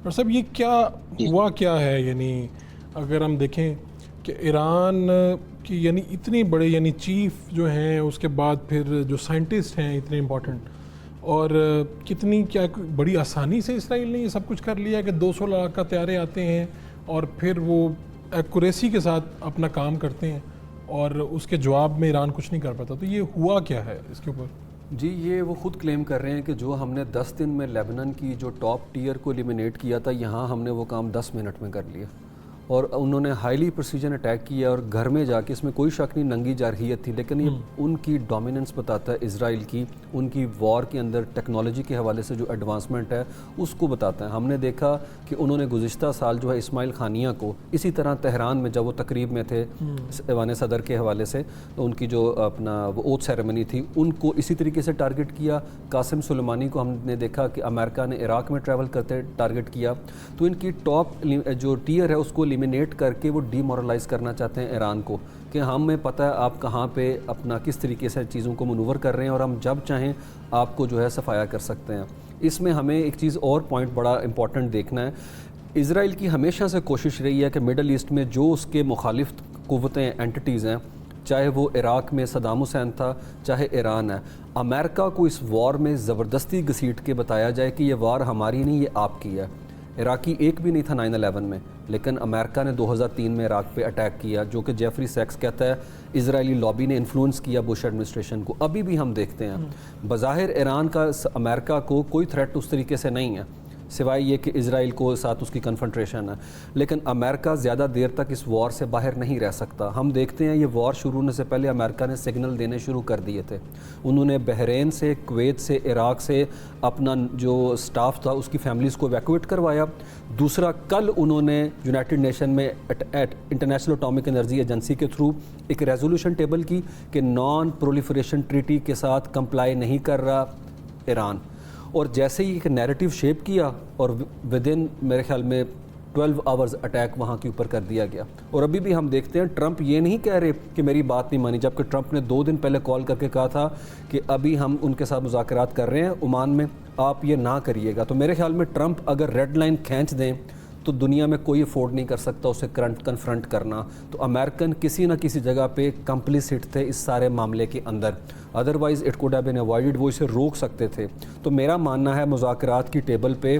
اور صاحب یہ کیا ہوا کیا ہے، یعنی اگر ہم دیکھیں کہ ایران کی یعنی اتنی بڑے یعنی چیف جو ہیں، اس کے بعد پھر جو سائنٹسٹ ہیں اتنے امپورٹنٹ، اور کتنی کیا بڑی آسانی سے اسرائیل نے یہ سب کچھ کر لیا کہ 200 لاکھ کا طیارے آتے ہیں اور پھر وہ ایکوریسی کے ساتھ اپنا کام کرتے ہیں اور اس کے جواب میں ایران کچھ نہیں کر پاتا. تو یہ ہوا کیا ہے اس کے اوپر؟ جی یہ وہ خود کلیم کر رہے ہیں کہ جو ہم نے 10 دن میں لیبنن کی جو ٹاپ ٹیئر کو ایلیمینیٹ کیا تھا، یہاں ہم نے وہ کام 10 منٹ میں کر لیا. اور انہوں نے ہائیلی پرسیجن اٹیک کیا اور گھر میں جا کے، اس میں کوئی شک نہیں ننگی جارحیت تھی، لیکن یہ ان کی ڈومیننس بتاتا ہے اسرائیل کی، ان کی وار کے اندر ٹیکنالوجی کے حوالے سے جو ایڈوانسمنٹ ہے اس کو بتاتا ہے. ہم نے دیکھا کہ انہوں نے گزشتہ سال جو ہے اسماعیل خانیہ کو اسی طرح تہران میں جب وہ تقریب میں تھے ایوان صدر کے حوالے سے، تو ان کی جو اپنا وہ اوتھ سیریمنی تھی ان کو اسی طریقے سے ٹارگٹ کیا. قاسم سلیمانی کو ہم نے دیکھا کہ امریکہ نے عراق میں ٹریول کرتے ٹارگٹ کیا. تو ان کی ٹاپ جو ٹیئر ہے اس کو ایلیمینیٹ کر کے وہ ڈی مورلائز کرنا چاہتے ہیں ایران کو، کہ ہمیں پتہ ہے آپ کہاں پہ اپنا کس طریقے سے چیزوں کو منور کر رہے ہیں اور ہم جب چاہیں آپ کو جو ہے صفایا کر سکتے ہیں. اس میں ہمیں ایک چیز اور پوائنٹ بڑا امپورٹنٹ دیکھنا ہے. اسرائیل کی ہمیشہ سے کوشش رہی ہے کہ مڈل ایسٹ میں جو اس کے مخالف قوتیں اینٹیز ہیں، چاہے وہ عراق میں صدام حسین تھا، چاہے ایران ہے، امریکہ کو اس وار میں زبردستی گھسیٹ کے بتایا جائے کہ یہ وار ہماری نہیں، یہ آپ کی ہے. عراقی ایک بھی نہیں تھا 9/11 میں، لیکن امریکہ نے 2003 میں عراق پہ اٹیک کیا، جو کہ جیفری سیکس کہتا ہے اسرائیلی لابی نے انفلوئنس کیا بش ایڈمنسٹریشن کو. ابھی بھی ہم دیکھتے ہیں بظاہر ایران کا امریکہ کو کوئی تھریٹ اس طریقے سے نہیں ہے، سوائے یہ کہ اسرائیل کو ساتھ اس کی کنفرنٹریشن ہے، لیکن امریکہ زیادہ دیر تک اس وار سے باہر نہیں رہ سکتا. ہم دیکھتے ہیں یہ وار شروع ہونے سے پہلے امریکہ نے سگنل دینے شروع کر دیے تھے. انہوں نے بحرین سے، کویت سے، عراق سے اپنا جو سٹاف تھا اس کی فیملیز کو ایویکویٹ کروایا. دوسرا، کل انہوں نے یونائٹڈ نیشن میں انٹرنیشنل اٹامک انرجی ایجنسی کے تھرو ایک ریزولوشن ٹیبل کی کہ نان پرولیفریشن ٹریٹی کے ساتھ کمپلائی نہیں کر رہا ایران. اور جیسے ہی ایک نیریٹو شیپ کیا اور ودن میرے خیال میں 12 آورز اٹیک وہاں کے اوپر کر دیا گیا. اور ابھی بھی ہم دیکھتے ہیں ٹرمپ یہ نہیں کہہ رہے کہ میری بات نہیں مانی، جبکہ ٹرمپ نے 2 دن پہلے کال کر کے کہا تھا کہ ابھی ہم ان کے ساتھ مذاکرات کر رہے ہیں عمان میں، آپ یہ نہ کریے گا. تو میرے خیال میں ٹرمپ اگر ریڈ لائن کھینچ دیں تو دنیا میں کوئی افورڈ نہیں کر سکتا اسے کنفرنٹ کرنا. تو امریکن کسی نہ کسی جگہ پہ کمپلیسٹ تھے اس سارے معاملے کے اندر، otherwise it could have been avoided, وہ اسے روک سکتے تھے. تو میرا ماننا ہے مذاکرات کی ٹیبل پہ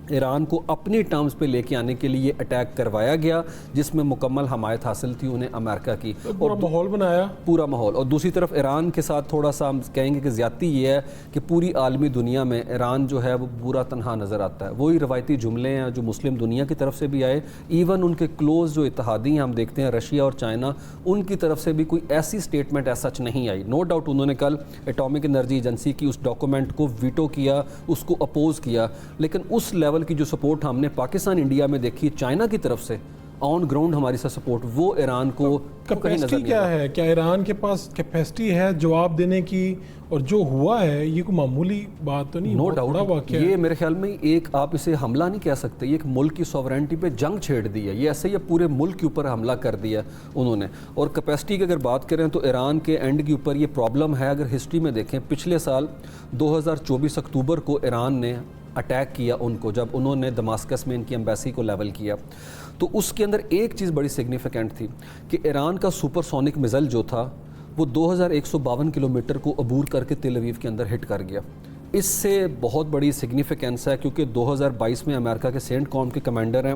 ایران کو اپنی ٹرمز پہ لے کے آنے کے لیے اٹیک کروایا گیا، جس میں مکمل حمایت حاصل تھی انہیں امریکہ کی، پورا ماحول بنایا، پورا ماحول. اور دوسری طرف ایران کے ساتھ تھوڑا سا ہم کہیں گے کہ زیادتی یہ ہے کہ پوری عالمی دنیا میں ایران جو ہے وہ برا تنہا نظر آتا ہے. وہی روایتی جملے ہیں جو مسلم دنیا کی طرف سے بھی آئے، ایون ان کے کلوز جو اتحادی ہیں ہم دیکھتے ہیں رشیا اور چائنا، ان کی طرف سے بھی کوئی ایسی سٹیٹمنٹ ایس سچ نہیں آئی. نو ڈاؤٹ انہوں نے کل اٹامک انرجی ایجنسی کی اس ڈاکومنٹ کو ویٹو کیا، اس کو اپوز کیا، لیکن اس لیول کی جو سپورٹ ہم نے پاکستان انڈیا میں دیکھی چائنا کی طرف سے آن گراؤنڈ ہماری ساتھ سپورٹ، وہ ایران کو کہیں نظر نہیں. کیا ہے، کیا ایران کے پاس کیپیسٹی ہے جواب دینے کی؟ اور جو ہوا ہے یہ کوئی معمولی بات تو نہیں، نو ڈاؤٹ یہ میرے خیال میں ایک آپ اسے حملہ نہیں کہہ سکتے، یہ ایک ملک کی سوورنٹی پہ جنگ چھیڑ دی ہے. یہ ایسے ہی پورے ملک کے اوپر حملہ کر دیا انہوں نے. اور کیپیسٹی کی اگر بات کریں تو ایران کے اینڈ کے اوپر یہ پرابلم ہے. اگر ہسٹری میں دیکھیں پچھلے سال 2024 اکتوبر کو ایران نے اٹیک کیا ان کو، جب انہوں نے دماسکس میں ان کی ایمبیسی کو لیول کیا، تو اس کے اندر ایک چیز بڑی سگنیفیکنٹ تھی کہ ایران کا سپر سونک میزائل جو تھا وہ 2152 کلومیٹر کو عبور کر کے تل اویو کے اندر ہٹ کر گیا. اس سے بہت بڑی سگنیفیکنس ہے کیونکہ 2022 میں امریکہ کے سینٹ کام کے کمانڈر ہیں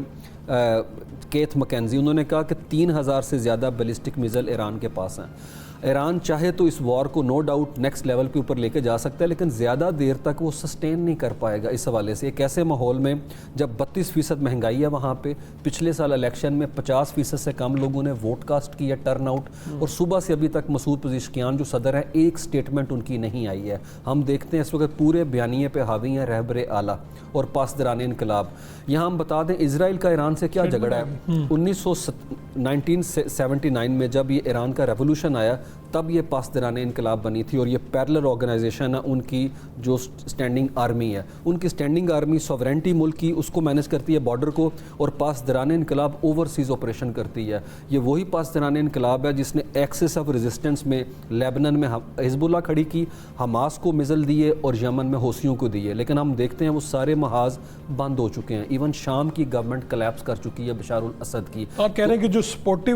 کیتھ مکینزی، انہوں نے کہا کہ 3000 سے زیادہ بیلسٹک میزائل ایران کے پاس ہیں. ایران چاہے تو اس وار کو نو ڈاؤٹ نیکسٹ لیول کے اوپر لے کے جا سکتا ہے، لیکن زیادہ دیر تک وہ سسٹین نہیں کر پائے گا. اس حوالے سے ایک ایسے ماحول میں جب 32% مہنگائی ہے وہاں پہ، پچھلے سال الیکشن میں 50% سے کم لوگوں نے ووٹ کاسٹ کیا ٹرن آؤٹ، اور صبح سے ابھی تک مسعود پزشکیان جو صدر ہیں ایک سٹیٹمنٹ ان کی نہیں آئی ہے. ہم دیکھتے ہیں اس وقت پورے بیانیے پہ حاوی ہیں رہبر اعلیٰ اور پاسداران انقلاب. یہاں ہم بتا دیں اسرائیل کا ایران سے کیا جھگڑا ہے. 1979 میں جب یہ ایران کا ریولوشن آیا تب یہ پاسداران انقلاب بنی تھی، اور یہ پیرلل آرگنائزیشن ہے ان کی جو اسٹینڈنگ آرمی ہے، ان کی اسٹینڈنگ آرمی سوورنٹی ملک کی اس کو مینیج کرتی ہے بارڈر کو، اور پاسداران انقلاب اوورسیز آپریشن کرتی ہے۔ یہ وہی پاسداران انقلاب ہے جس نے ایکسس آف ریزسٹنس میں لیبنان میں حزب اللہ کھڑی کی، حماس کو مزل دیے اور یمن میں حوثیوں کو دیے، لیکن ہم دیکھتے ہیں وہ سارے محاذ بند ہو چکے ہیں۔ ایون شام کی گورنمنٹ کلیپس کر چکی ہے بشار الاسد کی۔ آپ کہہ رہے ہیں کہ جو سپورٹو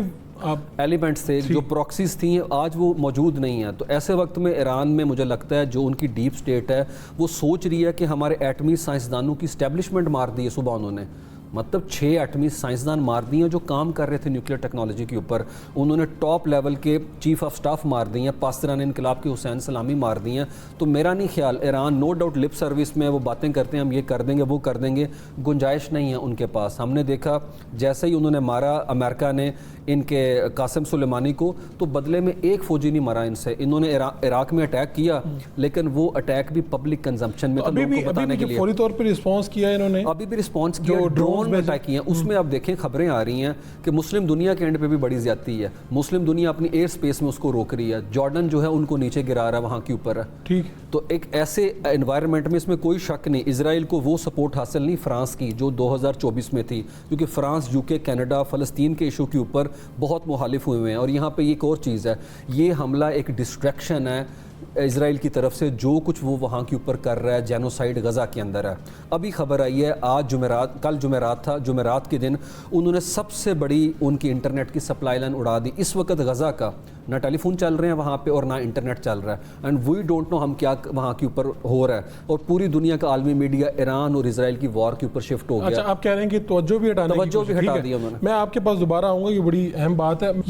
ایلیمنٹس تھے، جو پراکسیز تھیں، آج وہ موجود نہیں ہیں۔ تو ایسے وقت میں ایران میں مجھے لگتا ہے جو ان کی ڈیپ سٹیٹ ہے وہ سوچ رہی ہے کہ ہمارے ایٹمی سائنسدانوں کی اسٹیبلشمنٹ مار دی ہے صبح انہوں نے، مطلب 6 ایٹمی سائنسدان مار دیے ہیں جو کام کر رہے تھے نیوکلیر ٹیکنالوجی کے اوپر، انہوں نے ٹاپ لیول کے چیف آف سٹاف مار دی ہیں، پاسداران انقلاب کے حسین سلامی مار دی ہیں۔ تو میرا نہیں خیال، Iran no doubt lip service میں وہ باتیں کرتے ہیں ہم یہ کر دیں گے وہ کر دیں گے، گنجائش نہیں ہے ان کے پاس۔ ہم نے دیکھا جیسے ہی انہوں نے مارا امریکہ نے ان کے قاسم سلیمانی کو، تو بدلے میں ایک فوجی نہیں مرا ان سے۔ انہوں نے عراق میں اٹیک کیا لیکن وہ اٹیک بھی پبلک کنزمپشن میں تھا، لوگوں کو بتانے کے لیے فوری طور پہ رسپانس کیا انہوں نے، ابھی بھی رسپانس کیا، ڈرون میں اٹیک کیا۔ اس میں آپ دیکھیں خبریں آ رہی ہیں کہ مسلم دنیا کے اینڈ پہ بھی بڑی زیادتی ہے، مسلم دنیا اپنی ایئر سپیس میں اس کو روک رہی ہے، جارڈن جو ہے ان کو نیچے گرا رہا ہے وہاں کے اوپر ہے۔ ٹھیک، تو ایک ایسے انوائرمنٹ میں اس میں کوئی شک نہیں اسرائیل کو وہ سپورٹ حاصل نہیں فرانس کی جو 2024 میں تھی، کیونکہ فرانس، یو کے، کینیڈا فلسطین کے ایشو کے اوپر بہت مخالف ہوئے ہیں۔ اور یہاں پہ ایک اور چیز ہے، یہ حملہ ایک ڈسٹریکشن ہے اسرائیل کی طرف سے، جو کچھ وہ وہاں کے اوپر کر رہا ہے جینوسائیڈ غزہ کے اندر ہے۔ ابھی خبر آئی ہے آج جمعرات، کل جمعرات تھا، جمعرات کے دن انہوں نے سب سے بڑی ان کی انٹرنیٹ کی سپلائی لائن اڑا دی۔ اس وقت غزہ کا نہ ٹیلی فون چل رہے ہیں وہاں پہ اور نہ انٹرنیٹ چل رہا ہے، اینڈ وی ڈونٹ نو ہم کیا وہاں کے اوپر ہو رہا ہے، اور پوری دنیا کا عالمی میڈیا ایران اور اسرائیل کی وار کے اوپر شفٹ ہو گیا۔ اچھا آپ کہہ رہے ہیں کہ توجہ بھی ہٹانے کی توجہ بھی کوشش، ہٹا ٹھیک ہے، دی انہوں نے۔ میں آپ کے پاس دوبارہ آؤں گا، یہ بڑی اہم بات ہے۔